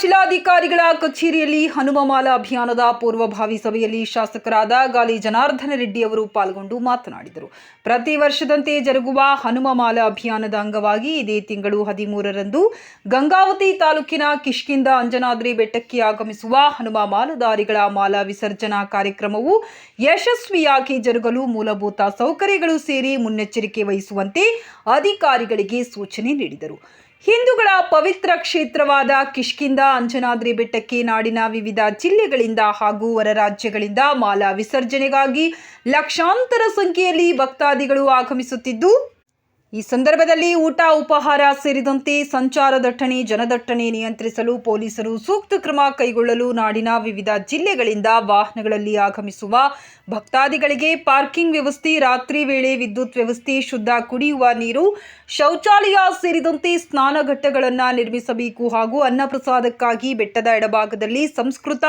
ಜಿಲ್ಲಾಧಿಕಾರಿಗಳ ಕಚೇರಿಯಲ್ಲಿ ಹನುಮಮಾಲ ಅಭಿಯಾನದ ಪೂರ್ವಭಾವಿ ಸಭೆಯಲ್ಲಿ ಶಾಸಕರಾದ ಗಾಲಿ ಜನಾರ್ದನ ರೆಡ್ಡಿ ಅವರು ಪಾಲ್ಗೊಂಡು ಮಾತನಾಡಿದರು. ಪ್ರತಿ ವರ್ಷದಂತೆ ಜರುಗುವ ಹನುಮಮಾಲ ಅಭಿಯಾನದ ಅಂಗವಾಗಿ ಇದೇ ತಿಂಗಳು 13ರಂದು ಗಂಗಾವತಿ ತಾಲೂಕಿನ ಕಿಷ್ಕಿಂಧ ಅಂಜನಾದ್ರಿ ಬೆಟ್ಟಕ್ಕೆ ಆಗಮಿಸುವ ಹನುಮ ಮಾಲಾಧಾರಿಗಳ ಮಾಲಾ ವಿಸರ್ಜನಾ ಕಾರ್ಯಕ್ರಮವು ಯಶಸ್ವಿಯಾಗಿ ಜರುಗಲು ಮೂಲಭೂತ ಸೌಕರ್ಯಗಳು ಸೇರಿ ಮುನ್ನೆಚ್ಚರಿಕೆ ವಹಿಸುವಂತೆ ಅಧಿಕಾರಿಗಳಿಗೆ ಸೂಚನೆ ನೀಡಿದರು. ಹಿಂದೂಗಳ ಪವಿತ್ರ ಕ್ಷೇತ್ರವಾದ ಕಿಷ್ಕಿಂಧ ಅಂಜನಾದ್ರಿ ಬೆಟ್ಟಕ್ಕೆ ನಾಡಿನ ವಿವಿಧ ಜಿಲ್ಲೆಗಳಿಂದ ಹಾಗೂ ಹೊರ ರಾಜ್ಯಗಳಿಂದ ಮಾಲಾ ವಿಸರ್ಜನೆಗಾಗಿ ಲಕ್ಷಾಂತರ ಸಂಖ್ಯೆಯಲ್ಲಿ ಭಕ್ತಾದಿಗಳು ಆಗಮಿಸುತ್ತಿದ್ದು, ಈ ಸಂದರ್ಭದಲ್ಲಿ ಊಟ ಉಪಹಾರ ಸೇರಿದಂತೆ ಸಂಚಾರ ದಟ್ಟಣೆ ಜನದಟ್ಟಣೆ ನಿಯಂತ್ರಿಸಲು ಪೊಲೀಸರು ಸೂಕ್ತ ಕ್ರಮ ಕೈಗೊಳ್ಳಲು ನಾಡಿನ ವಿವಿಧ ಜಿಲ್ಲೆಗಳಿಂದ ವಾಹನಗಳಲ್ಲಿ ಆಗಮಿಸುವ ಭಕ್ತಾದಿಗಳಿಗೆ ಪಾರ್ಕಿಂಗ್ ವ್ಯವಸ್ಥೆ, ರಾತ್ರಿ ವೇಳೆ ವಿದ್ಯುತ್ ವ್ಯವಸ್ಥೆ, ಶುದ್ಧ ಕುಡಿಯುವ ನೀರು, ಶೌಚಾಲಯ ಸೇರಿದಂತೆ ಸ್ನಾನಘಟ್ಟಗಳನ್ನು ನಿರ್ಮಿಸಬೇಕು ಹಾಗೂ ಅನ್ನಪ್ರಸಾದಕ್ಕಾಗಿ ಬೆಟ್ಟದ ಎಡಭಾಗದಲ್ಲಿ ಸಂಸ್ಕೃತ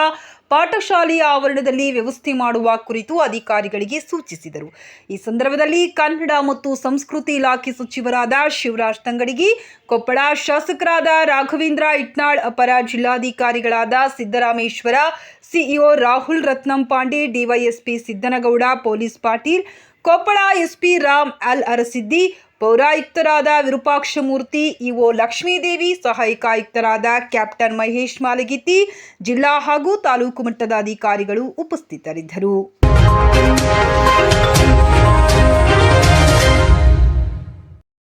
ಪಾಠಶಾಲೆಯ ಆವರಣದಲ್ಲಿ ವ್ಯವಸ್ಥೆ ಮಾಡುವ ಕುರಿತು ಅಧಿಕಾರಿಗಳಿಗೆ ಸೂಚಿಸಿದರು. ಈ ಸಂದರ್ಭದಲ್ಲಿ ಕನ್ನಡ ಮತ್ತು ಸಂಸ್ಕೃತಿ ಇಲಾಖೆ ಸಚಿವರಾದ ಶಿವರಾಜ್ ತಂಗಡಗಿ, ಕೊಪ್ಪಳ ಶಾಸಕರಾದ ರಾಘವೇಂದ್ರ ಇಟ್ನಾಳ್, ಅಪರ ಜಿಲ್ಲಾಧಿಕಾರಿಗಳಾದ Siddarameshwara, CEO Rahul Ratnam Pandey, DYSP Siddanagouda, police Patil, Koppal SP Ram ಅಲ್ ಅರಸಿದ್ದಿ, ಪೌರಾಯುಕ್ತರಾದ ವಿರೂಪಾಕ್ಷಮೂರ್ತಿ, ಇಒ ಲಕ್ಷ್ಮೀದೇವಿ, ಸಹಾಯಕ ಆಯುಕ್ತರಾದ ಕ್ಯಾಪ್ಟನ್ ಮಹೇಶ್ ಮಾಲಗಿತ್ತಿ, ಜಿಲ್ಲಾ ಹಾಗೂ ತಾಲೂಕು ಮಟ್ಟದ ಅಧಿಕಾರಿಗಳು ಉಪಸ್ಥಿತರಿದ್ದರು.